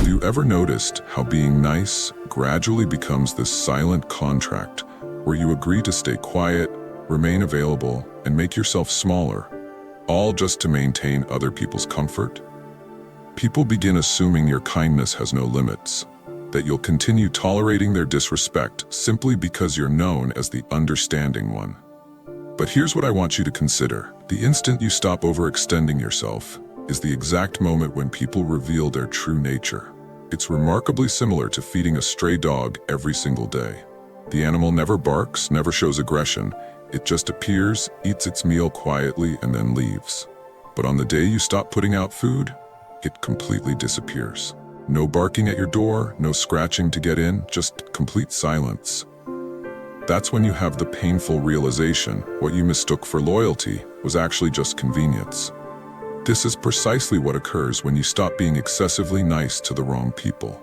Have you ever noticed how being nice gradually becomes this silent contract where you agree to stay quiet, remain available, and make yourself smaller, all just to maintain other people's comfort? People begin assuming your kindness has no limits, that you'll continue tolerating their disrespect simply because you're known as the understanding one. But here's what I want you to consider. The instant you stop overextending yourself is the exact moment when people reveal their true nature. It's remarkably similar to feeding a stray dog every single day. The animal never barks, never shows aggression. It just appears, eats its meal quietly, and then leaves. But on the day you stop putting out food, it completely disappears. No barking at your door, no scratching to get in, just complete silence. That's when you have the painful realization what you mistook for loyalty was actually just convenience. This is precisely what occurs when you stop being excessively nice to the wrong people.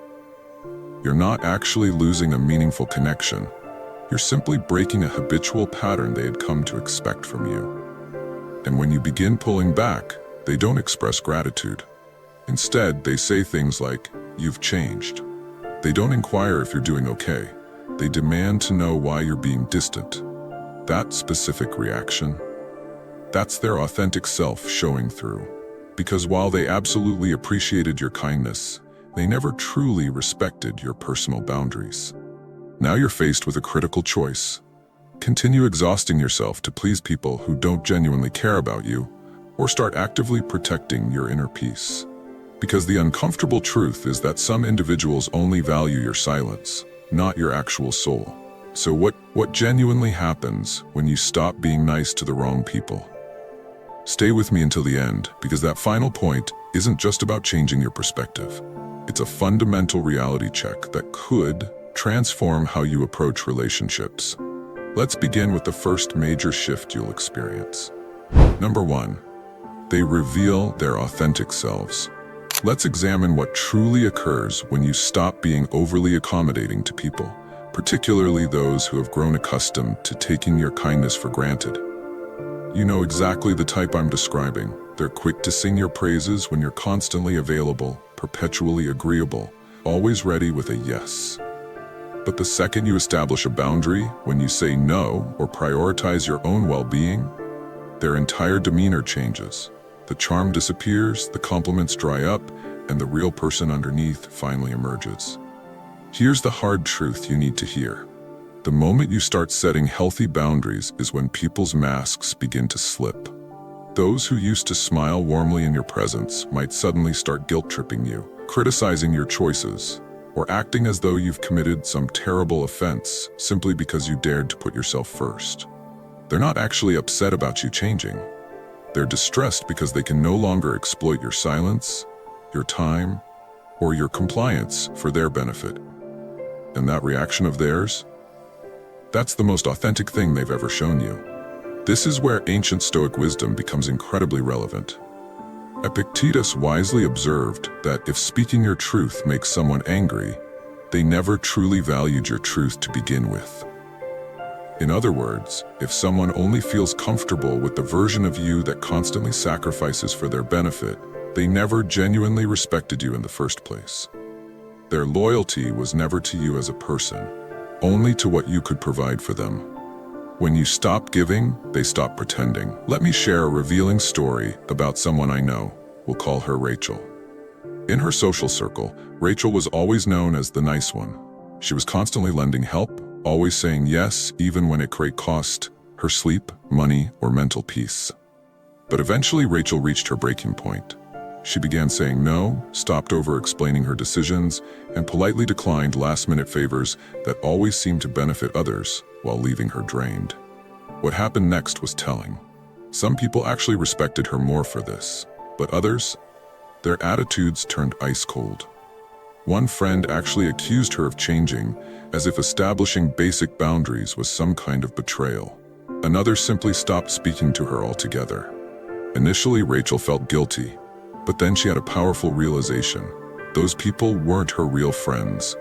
You're not actually losing a meaningful connection. You're simply breaking a habitual pattern they had come to expect from you. And when you begin pulling back, they don't express gratitude. Instead, they say things like, "You've changed." They don't inquire if you're doing okay. They demand to know why you're being distant. That specific reaction, that's their authentic self showing through. Because while they absolutely appreciated your kindness, they never truly respected your personal boundaries. Now you're faced with a critical choice. Continue exhausting yourself to please people who don't genuinely care about you, or start actively protecting your inner peace. Because the uncomfortable truth is that some individuals only value your silence, not your actual soul. So what genuinely happens when you stop being nice to the wrong people? Stay with me until the end, because that final point isn't just about changing your perspective. It's a fundamental reality check that could transform how you approach relationships. Let's begin with the first major shift you'll experience. Number 1, they reveal their authentic selves. Let's examine what truly occurs when you stop being overly accommodating to people, particularly those who have grown accustomed to taking your kindness for granted. You know exactly the type I'm describing. They're quick to sing your praises when you're constantly available, perpetually agreeable, always ready with a yes. But the second you establish a boundary, when you say no or prioritize your own well-being, their entire demeanor changes. The charm disappears, the compliments dry up, and the real person underneath finally emerges. Here's the hard truth you need to hear. The moment you start setting healthy boundaries is when people's masks begin to slip. Those who used to smile warmly in your presence might suddenly start guilt-tripping you, criticizing your choices, or acting as though you've committed some terrible offense simply because you dared to put yourself first. They're not actually upset about you changing. They're distressed because they can no longer exploit your silence, your time, or your compliance for their benefit. And that reaction of theirs? That's the most authentic thing they've ever shown you. This is where ancient Stoic wisdom becomes incredibly relevant. Epictetus wisely observed that if speaking your truth makes someone angry, they never truly valued your truth to begin with. In other words, if someone only feels comfortable with the version of you that constantly sacrifices for their benefit, they never genuinely respected you in the first place. Their loyalty was never to you as a person, only to what you could provide for them. When you stop giving, they stop pretending. Let me share a revealing story about someone I know. We'll call her Rachel. In her social circle, Rachel was always known as the nice one. She was constantly lending help, always saying yes, even when it cost her sleep, money, or mental peace. But eventually Rachel reached her breaking point. She began saying no, stopped over-explaining her decisions, and politely declined last-minute favors that always seemed to benefit others while leaving her drained. What happened next was telling. Some people actually respected her more for this, but others, their attitudes turned ice cold. One friend actually accused her of changing, as if establishing basic boundaries was some kind of betrayal. Another simply stopped speaking to her altogether. Initially, Rachel felt guilty, but then she had a powerful realization. Those people weren't her real friends.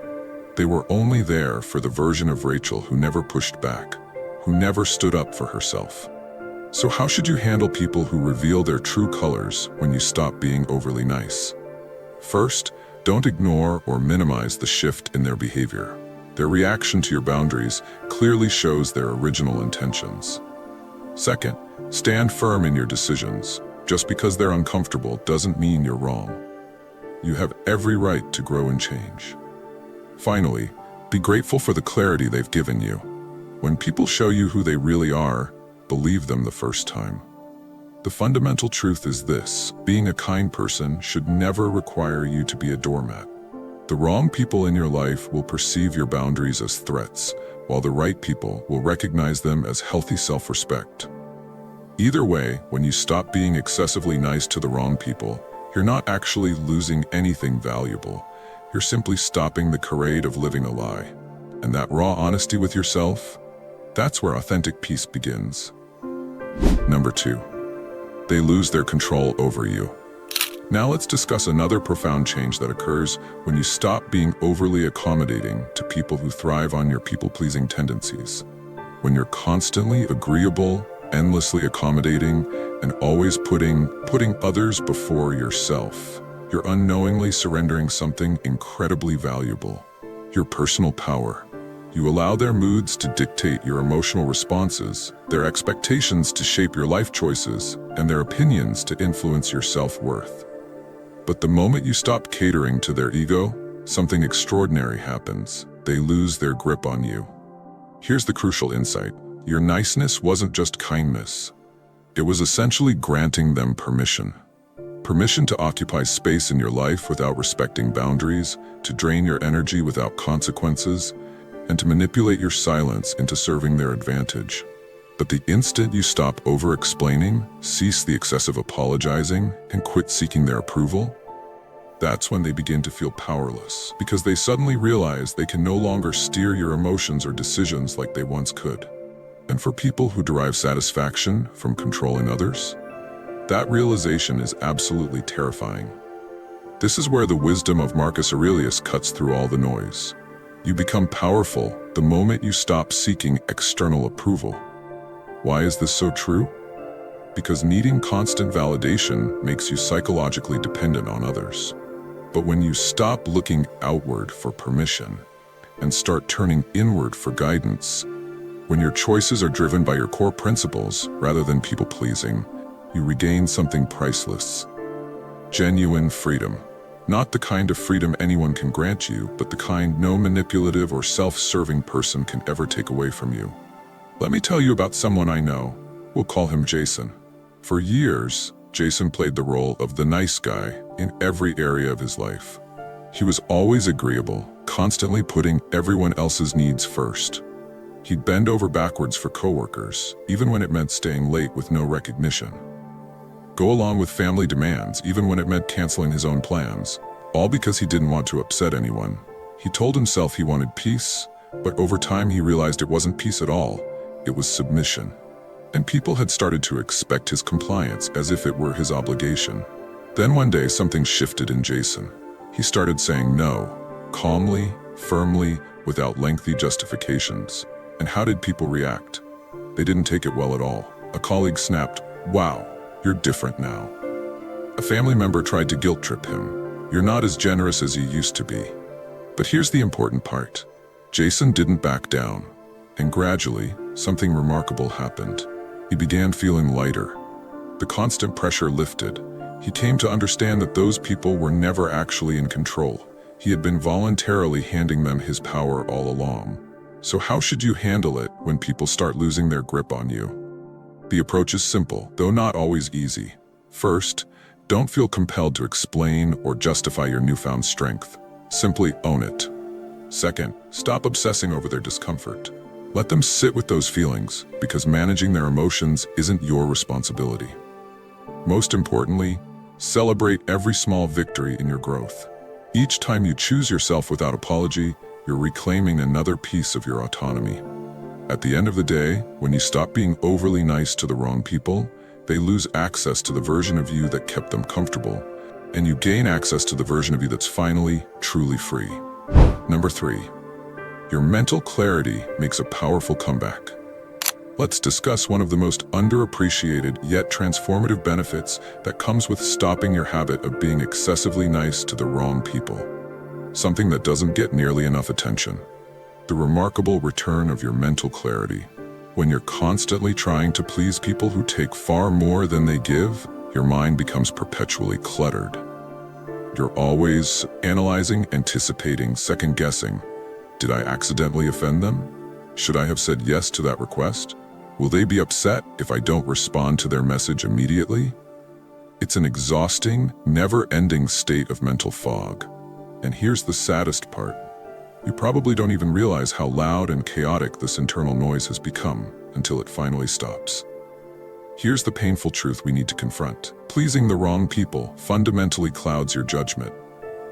They were only there for the version of Rachel who never pushed back, who never stood up for herself. So how should you handle people who reveal their true colors when you stop being overly nice? First, Don't ignore or minimize the shift in their behavior. Their reaction to your boundaries clearly shows their original intentions. Second, stand firm in your decisions. Just because they're uncomfortable doesn't mean you're wrong. You have every right to grow and change. Finally, be grateful for the clarity they've given you. When people show you who they really are, believe them the first time. The fundamental truth is this: being a kind person should never require you to be a doormat. The wrong people in your life will perceive your boundaries as threats, while the right people will recognize them as healthy self-respect. Either way, when you stop being excessively nice to the wrong people, you're not actually losing anything valuable. You're simply stopping the charade of living a lie. And that raw honesty with yourself, that's where authentic peace begins. Number 2, they lose their control over you. Now let's discuss another profound change that occurs when you stop being overly accommodating to people who thrive on your people-pleasing tendencies. When you're constantly agreeable, endlessly accommodating, and always putting others before yourself, you're unknowingly surrendering something incredibly valuable: your personal power. You allow their moods to dictate your emotional responses, their expectations to shape your life choices, and their opinions to influence your self-worth. But the moment you stop catering to their ego, something extraordinary happens. They lose their grip on you. Here's the crucial insight: your niceness wasn't just kindness. It was essentially granting them permission. Permission to occupy space in your life without respecting boundaries, to drain your energy without consequences, and to manipulate your silence into serving their advantage. But the instant you stop over-explaining, cease the excessive apologizing, and quit seeking their approval, that's when they begin to feel powerless, because they suddenly realize they can no longer steer your emotions or decisions like they once could. And for people who derive satisfaction from controlling others, that realization is absolutely terrifying. This is where the wisdom of Marcus Aurelius cuts through all the noise. You become powerful the moment you stop seeking external approval. Why is this so true? Because needing constant validation makes you psychologically dependent on others. But when you stop looking outward for permission and start turning inward for guidance, when your choices are driven by your core principles rather than people-pleasing, you regain something priceless: genuine freedom. Not the kind of freedom anyone can grant you, but the kind no manipulative or self-serving person can ever take away from you. Let me tell you about someone I know. We'll call him Jason. For years, Jason played the role of the nice guy in every area of his life. He was always agreeable, constantly putting everyone else's needs first. He'd bend over backwards for coworkers, even when it meant staying late with no recognition. Go along with family demands, even when it meant canceling his own plans, all because he didn't want to upset anyone. He told himself he wanted peace, but over time he realized it wasn't peace at all. It was submission. And people had started to expect his compliance as if it were his obligation. Then one day something shifted in Jason. He started saying no, calmly, firmly, without lengthy justifications. And how did people react? They didn't take it well at all. A colleague snapped, "Wow, you're different now." A family member tried to guilt trip him. "You're not as generous as you used to be." But here's the important part. Jason didn't back down. And gradually, something remarkable happened. He began feeling lighter. The constant pressure lifted. He came to understand that those people were never actually in control. He had been voluntarily handing them his power all along. So how should you handle it when people start losing their grip on you? The approach is simple, though not always easy. First, don't feel compelled to explain or justify your newfound strength. Simply own it. Second, stop obsessing over their discomfort. Let them sit with those feelings, because managing their emotions isn't your responsibility. Most importantly, celebrate every small victory in your growth. Each time you choose yourself without apology, you're reclaiming another piece of your autonomy. At the end of the day, when you stop being overly nice to the wrong people, they lose access to the version of you that kept them comfortable, and you gain access to the version of you that's finally, truly free. Number 3. Your mental clarity makes a powerful comeback. Let's discuss one of the most underappreciated yet transformative benefits that comes with stopping your habit of being excessively nice to the wrong people. Something that doesn't get nearly enough attention. The remarkable return of your mental clarity. When you're constantly trying to please people who take far more than they give, your mind becomes perpetually cluttered. You're always analyzing, anticipating, second-guessing. Did I accidentally offend them? Should I have said yes to that request? Will they be upset if I don't respond to their message immediately? It's an exhausting, never-ending state of mental fog. And here's the saddest part. You probably don't even realize how loud and chaotic this internal noise has become until it finally stops. Here's the painful truth we need to confront. Pleasing the wrong people fundamentally clouds your judgment.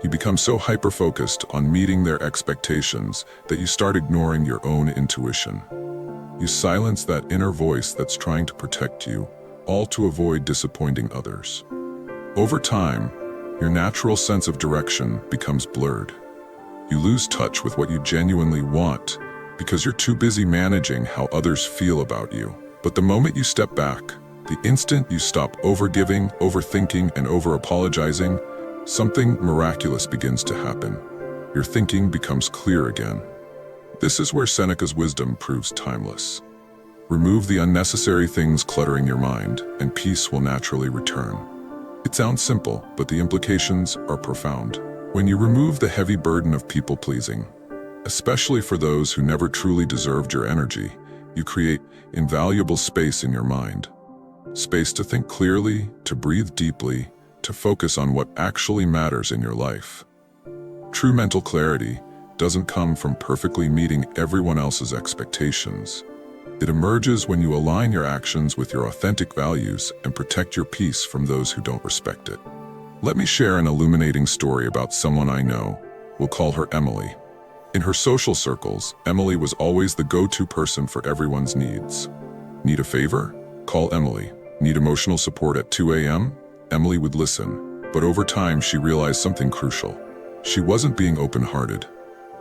You become so hyper-focused on meeting their expectations that you start ignoring your own intuition. You silence that inner voice that's trying to protect you, all to avoid disappointing others. Over time, your natural sense of direction becomes blurred. You lose touch with what you genuinely want because you're too busy managing how others feel about you. But the moment you step back, the instant you stop overgiving, overthinking, and over-apologizing, something miraculous begins to happen. Your thinking becomes clear again. This is where Seneca's wisdom proves timeless. Remove the unnecessary things cluttering your mind, and peace will naturally return. It sounds simple, but the implications are profound. When you remove the heavy burden of people-pleasing, especially for those who never truly deserved your energy, you create invaluable space in your mind. Space to think clearly, to breathe deeply, to focus on what actually matters in your life. True mental clarity doesn't come from perfectly meeting everyone else's expectations. It emerges when you align your actions with your authentic values and protect your peace from those who don't respect it. Let me share an illuminating story about someone I know. We'll call her Emily. In her social circles, Emily was always the go-to person for everyone's needs. Need a favor? Call Emily. Need emotional support at 2 a.m.? Emily would listen. But over time, she realized something crucial. She wasn't being open-hearted.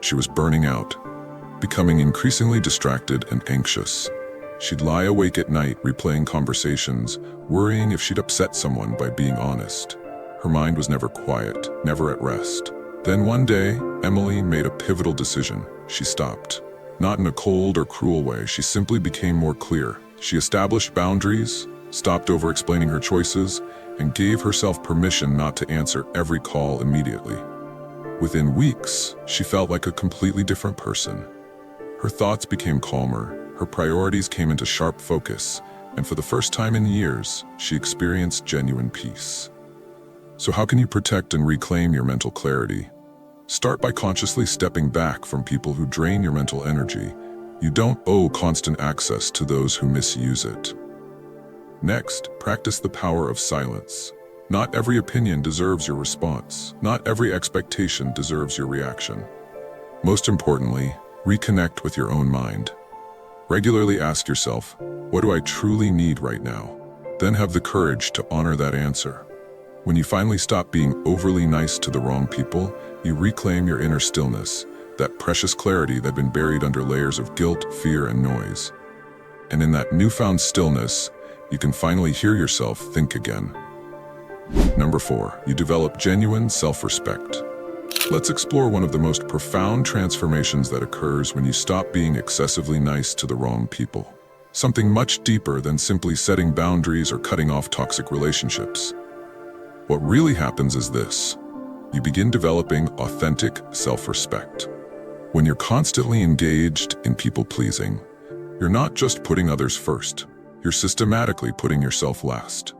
She was burning out, becoming increasingly distracted and anxious. She'd lie awake at night replaying conversations, worrying if she'd upset someone by being honest. Her mind was never quiet, never at rest. Then one day, Emily made a pivotal decision. She stopped. Not in a cold or cruel way, she simply became more clear. She established boundaries, stopped over-explaining her choices, and gave herself permission not to answer every call immediately. Within weeks, she felt like a completely different person. Her thoughts became calmer, her priorities came into sharp focus, and for the first time in years, she experienced genuine peace. So how can you protect and reclaim your mental clarity? Start by consciously stepping back from people who drain your mental energy. You don't owe constant access to those who misuse it. Next, practice the power of silence. Not every opinion deserves your response. Not every expectation deserves your reaction. Most importantly, reconnect with your own mind. Regularly ask yourself, what do I truly need right now? Then have the courage to honor that answer. When you finally stop being overly nice to the wrong people, you reclaim your inner stillness, that precious clarity that had been buried under layers of guilt, fear, and noise. And in that newfound stillness, you can finally hear yourself think again. Number 4, you develop genuine self-respect. Let's explore one of the most profound transformations that occurs when you stop being excessively nice to the wrong people. Something much deeper than simply setting boundaries or cutting off toxic relationships. What really happens is this. You begin developing authentic self-respect. When you're constantly engaged in people-pleasing, you're not just putting others first, you're systematically putting yourself last.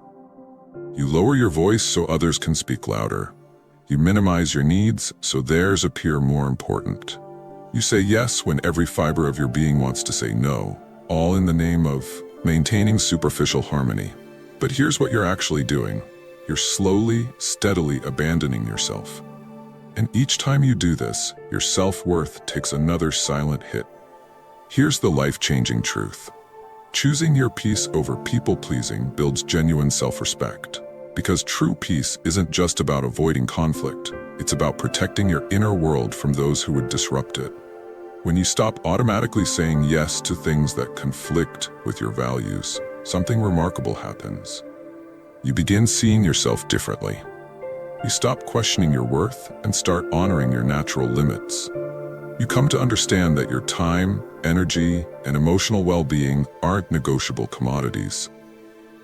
You lower your voice so others can speak louder. You minimize your needs so theirs appear more important. You say yes when every fiber of your being wants to say no, all in the name of maintaining superficial harmony. But here's what you're actually doing. You're slowly, steadily abandoning yourself. And each time you do this, your self-worth takes another silent hit. Here's the life-changing truth. Choosing your peace over people-pleasing builds genuine self-respect. Because true peace isn't just about avoiding conflict, it's about protecting your inner world from those who would disrupt it. When you stop automatically saying yes to things that conflict with your values, something remarkable happens. You begin seeing yourself differently. You stop questioning your worth and start honoring your natural limits. You come to understand that your time, energy, and emotional well-being aren't negotiable commodities.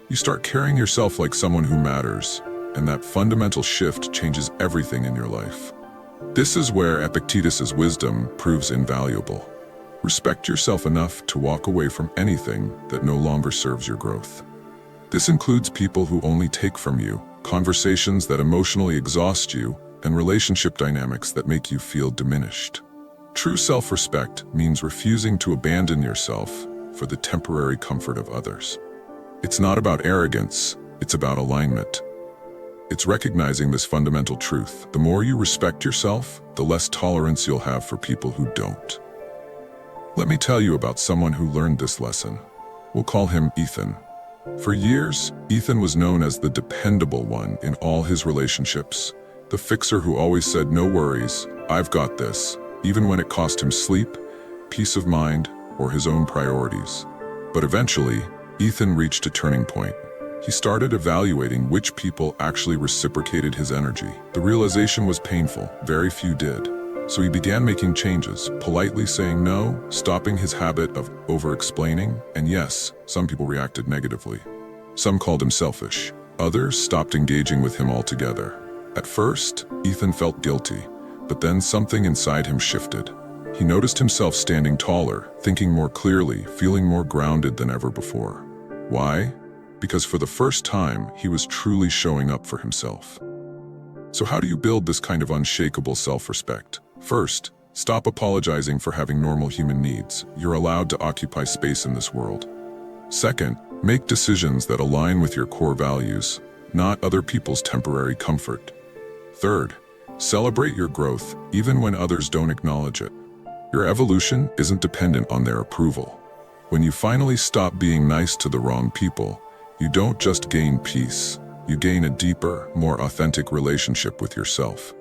You start carrying yourself like someone who matters, and that fundamental shift changes everything in your life. This is where Epictetus's wisdom proves invaluable. Respect yourself enough to walk away from anything that no longer serves your growth. This includes people who only take from you, conversations that emotionally exhaust you, and relationship dynamics that make you feel diminished. True self-respect means refusing to abandon yourself for the temporary comfort of others. It's not about arrogance, it's about alignment. It's recognizing this fundamental truth. The more you respect yourself, the less tolerance you'll have for people who don't. Let me tell you about someone who learned this lesson. We'll call him Ethan. For years, Ethan was known as the dependable one in all his relationships, the fixer who always said, "No worries, I've got this," even when it cost him sleep, peace of mind, or his own priorities. But eventually, Ethan reached a turning point. He started evaluating which people actually reciprocated his energy. The realization was painful, very few did. So he began making changes, politely saying no, stopping his habit of over-explaining, and yes, some people reacted negatively. Some called him selfish. Others stopped engaging with him altogether. At first, Ethan felt guilty, but then something inside him shifted. He noticed himself standing taller, thinking more clearly, feeling more grounded than ever before. Why? Because for the first time, he was truly showing up for himself. So how do you build this kind of unshakable self-respect? First, stop apologizing for having normal human needs. You're allowed to occupy space in this world. Second, make decisions that align with your core values, not other people's temporary comfort. Third, celebrate your growth even when others don't acknowledge it. Your evolution isn't dependent on their approval. When you finally stop being nice to the wrong people, you don't just gain peace, you gain a deeper, more authentic relationship with yourself.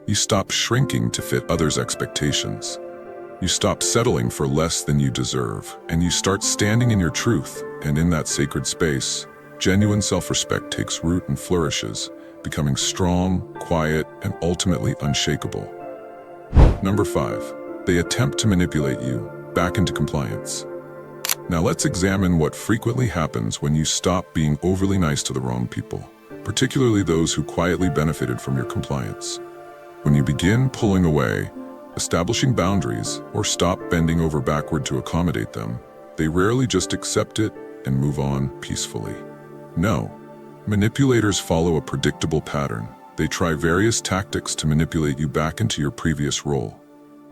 You stop shrinking to fit others' expectations. You stop settling for less than you deserve, and you start standing in your truth, and in that sacred space, genuine self-respect takes root and flourishes, becoming strong, quiet, and ultimately unshakable. Number 5, they attempt to manipulate you back into compliance. Now let's examine what frequently happens when you stop being overly nice to the wrong people, particularly those who quietly benefited from your compliance. When you begin pulling away, establishing boundaries, or stop bending over backward to accommodate them, they rarely just accept it and move on peacefully. No, manipulators follow a predictable pattern. They try various tactics to manipulate you back into your previous role.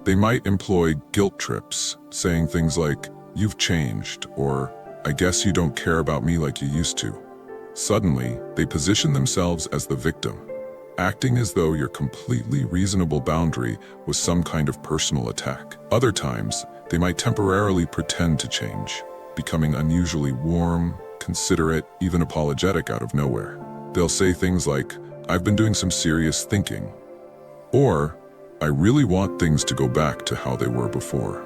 They might employ guilt trips, saying things like, "You've changed," or "I guess you don't care about me like you used to." Suddenly, they position themselves as the victim, acting as though your completely reasonable boundary was some kind of personal attack. Other times, they might temporarily pretend to change, becoming unusually warm, considerate, even apologetic out of nowhere. They'll say things like, "I've been doing some serious thinking," or "I really want things to go back to how they were before."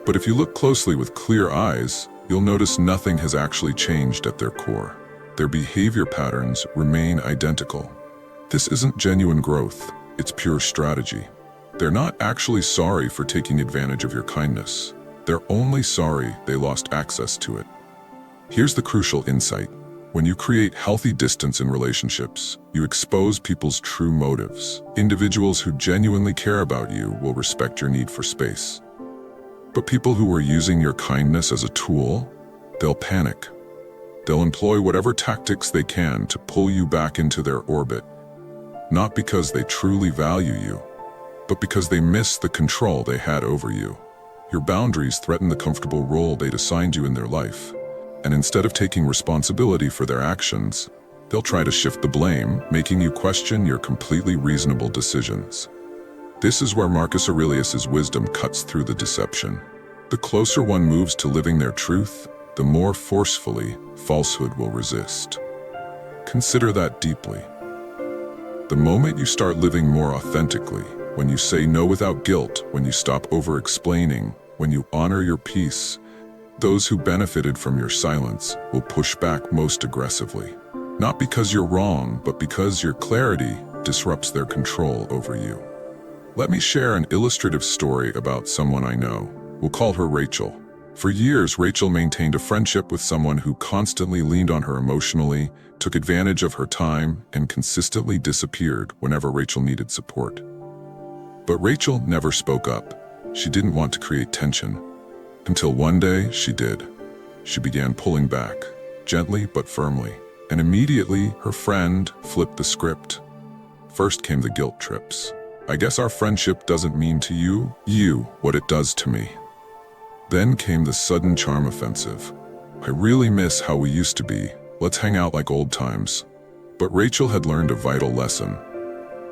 But if you look closely with clear eyes, you'll notice nothing has actually changed at their core. Their behavior patterns remain identical. This isn't genuine growth, it's pure strategy. They're not actually sorry for taking advantage of your kindness. They're only sorry they lost access to it. Here's the crucial insight. When you create healthy distance in relationships, you expose people's true motives. Individuals who genuinely care about you will respect your need for space. But people who are using your kindness as a tool, they'll panic. They'll employ whatever tactics they can to pull you back into their orbit, not because they truly value you, but because they miss the control they had over you. Your boundaries threaten the comfortable role they'd assigned you in their life, and instead of taking responsibility for their actions, they'll try to shift the blame, making you question your completely reasonable decisions. This is where Marcus Aurelius's wisdom cuts through the deception. The closer one moves to living their truth, the more forcefully falsehood will resist. Consider that deeply. The moment you start living more authentically, when you say no without guilt, when you stop over-explaining, when you honor your peace, those who benefited from your silence will push back most aggressively. Not because you're wrong, but because your clarity disrupts their control over you. Let me share an illustrative story about someone I know. We'll call her Rachel. For years, Rachel maintained a friendship with someone who constantly leaned on her emotionally, took advantage of her time, and consistently disappeared whenever Rachel needed support. But Rachel never spoke up. She didn't want to create tension. Until one day, she did. She began pulling back, gently but firmly. And immediately, her friend flipped the script. First came the guilt trips. I guess our friendship doesn't mean to you what it does to me. Then came the sudden charm offensive. I really miss how we used to be. Let's hang out like old times. But Rachel had learned a vital lesson.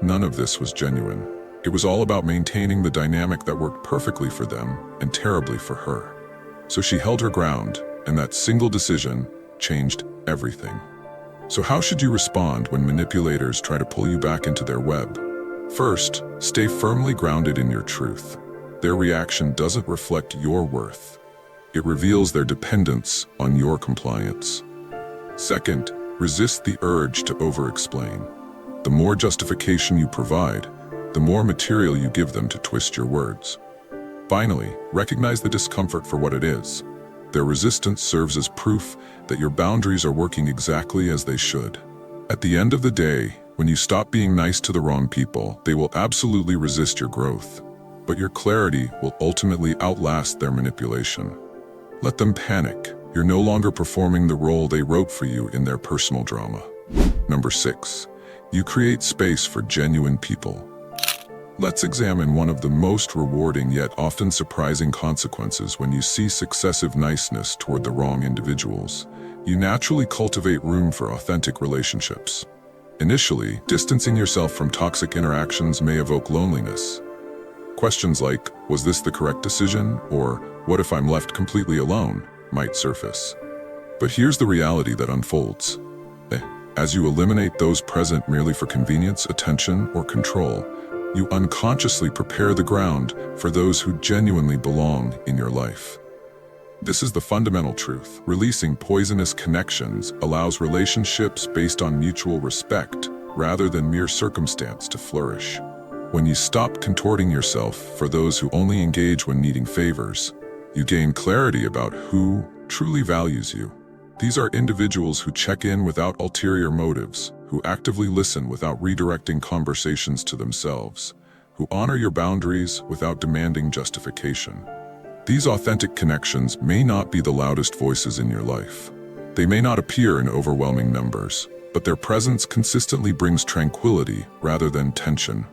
None of this was genuine. It was all about maintaining the dynamic that worked perfectly for them and terribly for her. So she held her ground, and that single decision changed everything. So how should you respond when manipulators try to pull you back into their web? First, stay firmly grounded in your truth. Their reaction doesn't reflect your worth. It reveals their dependence on your compliance. Second, resist the urge to over-explain. The more justification you provide, the more material you give them to twist your words. Finally, recognize the discomfort for what it is. Their resistance serves as proof that your boundaries are working exactly as they should. At the end of the day, when you stop being nice to the wrong people, they will absolutely resist your growth. But your clarity will ultimately outlast their manipulation. Let them panic. You're no longer performing the role they wrote for you in their personal drama. Number 6. You create space for genuine people. Let's examine one of the most rewarding yet often surprising consequences when you see successive niceness toward the wrong individuals. You naturally cultivate room for authentic relationships. Initially, distancing yourself from toxic interactions may evoke loneliness. Questions like, was this the correct decision? Or, what if I'm left completely alone? Might surface. But here's the reality that unfolds. As you eliminate those present merely for convenience, attention, or control, you unconsciously prepare the ground for those who genuinely belong in your life. This is the fundamental truth. Releasing poisonous connections allows relationships based on mutual respect rather than mere circumstance to flourish. When you stop contorting yourself for those who only engage when needing favors, you gain clarity about who truly values you. These are individuals who check in without ulterior motives, who actively listen without redirecting conversations to themselves, who honor your boundaries without demanding justification. These authentic connections may not be the loudest voices in your life. They may not appear in overwhelming numbers, but their presence consistently brings tranquility rather than tension.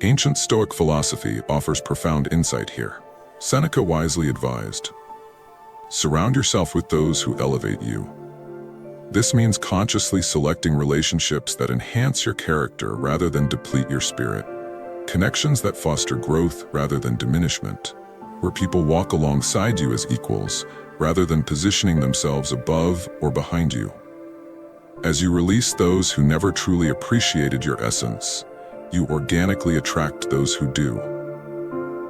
Ancient Stoic philosophy offers profound insight here. Seneca wisely advised, surround yourself with those who elevate you. This means consciously selecting relationships that enhance your character rather than deplete your spirit. Connections that foster growth rather than diminishment, where people walk alongside you as equals rather than positioning themselves above or behind you. As you release those who never truly appreciated your essence, you organically attract those who do.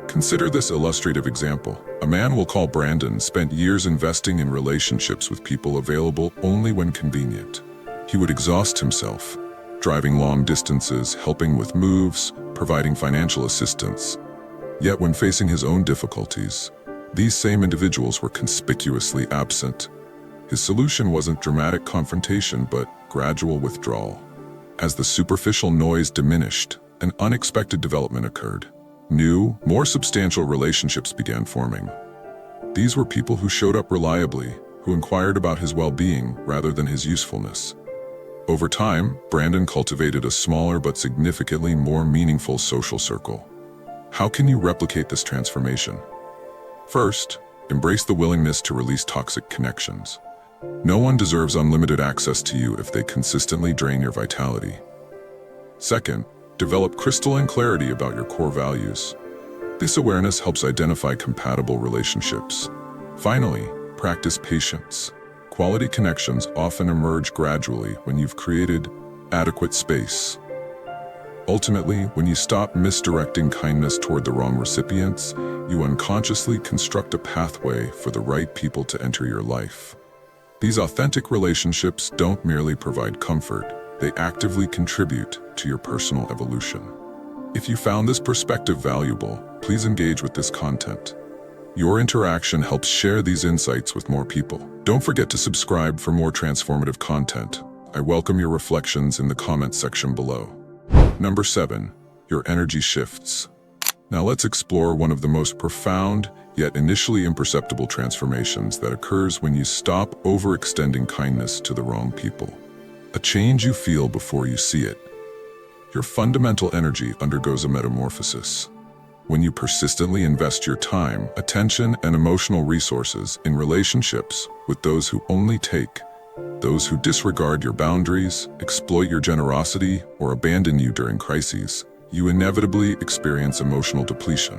Consider this illustrative example. A man we'll call Brandon spent years investing in relationships with people available only when convenient. He would exhaust himself, driving long distances, helping with moves, providing financial assistance. Yet when facing his own difficulties, these same individuals were conspicuously absent. His solution wasn't dramatic confrontation, but gradual withdrawal. As the superficial noise diminished, an unexpected development occurred. New, more substantial relationships began forming. These were people who showed up reliably, who inquired about his well-being rather than his usefulness. Over time, Brandon cultivated a smaller but significantly more meaningful social circle. How can you replicate this transformation? First, embrace the willingness to release toxic connections. No one deserves unlimited access to you if they consistently drain your vitality. Second, develop crystalline clarity about your core values. This awareness helps identify compatible relationships. Finally, practice patience. Quality connections often emerge gradually when you've created adequate space. Ultimately, when you stop misdirecting kindness toward the wrong recipients, you unconsciously construct a pathway for the right people to enter your life. These authentic relationships don't merely provide comfort, they actively contribute to your personal evolution. If you found this perspective valuable, please engage with this content. Your interaction helps share these insights with more people. Don't forget to subscribe for more transformative content. I welcome your reflections in the comments section below. Number 7. Your energy shifts. Now let's explore one of the most profound, yet initially imperceptible transformations that occurs when you stop overextending kindness to the wrong people. A change you feel before you see it. Your fundamental energy undergoes a metamorphosis. When you persistently invest your time, attention, and emotional resources in relationships with those who only take, those who disregard your boundaries, exploit your generosity, or abandon you during crises, you inevitably experience emotional depletion.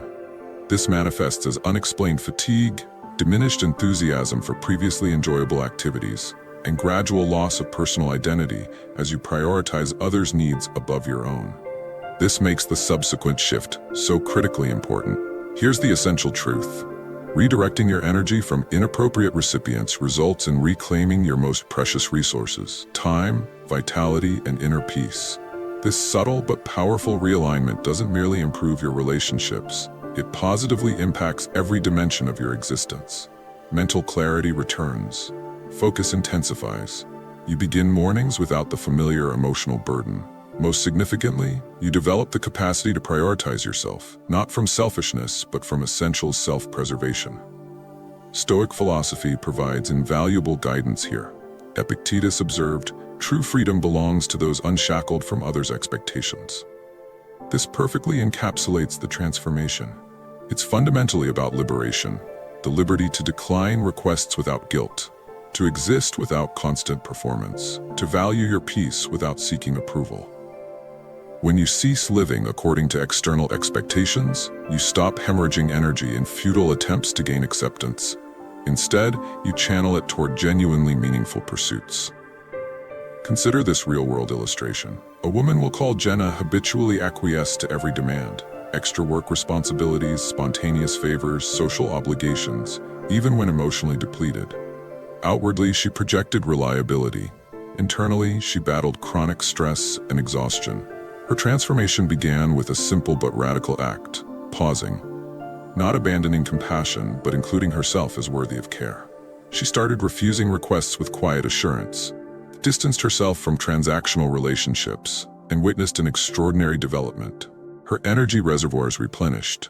This manifests as unexplained fatigue, diminished enthusiasm for previously enjoyable activities, and gradual loss of personal identity as you prioritize others' needs above your own. This makes the subsequent shift so critically important. Here's the essential truth. Redirecting your energy from inappropriate recipients results in reclaiming your most precious resources: time, vitality, and inner peace. This subtle but powerful realignment doesn't merely improve your relationships, it positively impacts every dimension of your existence. Mental clarity returns. Focus intensifies. You begin mornings without the familiar emotional burden. Most significantly, you develop the capacity to prioritize yourself, not from selfishness, but from essential self-preservation. Stoic philosophy provides invaluable guidance here. Epictetus observed, "True freedom belongs to those unshackled from others' expectations." This perfectly encapsulates the transformation. It's fundamentally about liberation, the liberty to decline requests without guilt, to exist without constant performance, to value your peace without seeking approval. When you cease living according to external expectations, you stop hemorrhaging energy in futile attempts to gain acceptance. Instead, you channel it toward genuinely meaningful pursuits. Consider this real-world illustration. A woman will call Jenna habitually acquiesce to every demand: extra work responsibilities, spontaneous favors, social obligations, even when emotionally depleted. Outwardly, she projected reliability. Internally, she battled chronic stress and exhaustion. Her transformation began with a simple but radical act: pausing. Not abandoning compassion, but including herself as worthy of care. She started refusing requests with quiet assurance, distanced herself from transactional relationships, and witnessed an extraordinary development. Her energy reservoirs replenished.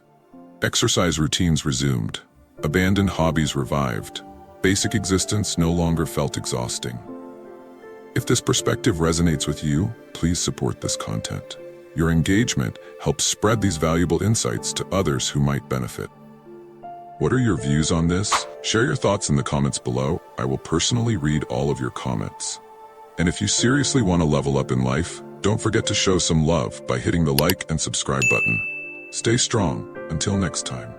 Exercise routines resumed. Abandoned hobbies revived. Basic existence no longer felt exhausting. If this perspective resonates with you, please support this content. Your engagement helps spread these valuable insights to others who might benefit. What are your views on this? Share your thoughts in the comments below. I will personally read all of your comments. And if you seriously want to level up in life, don't forget to show some love by hitting the like and subscribe button. Stay strong. Until next time.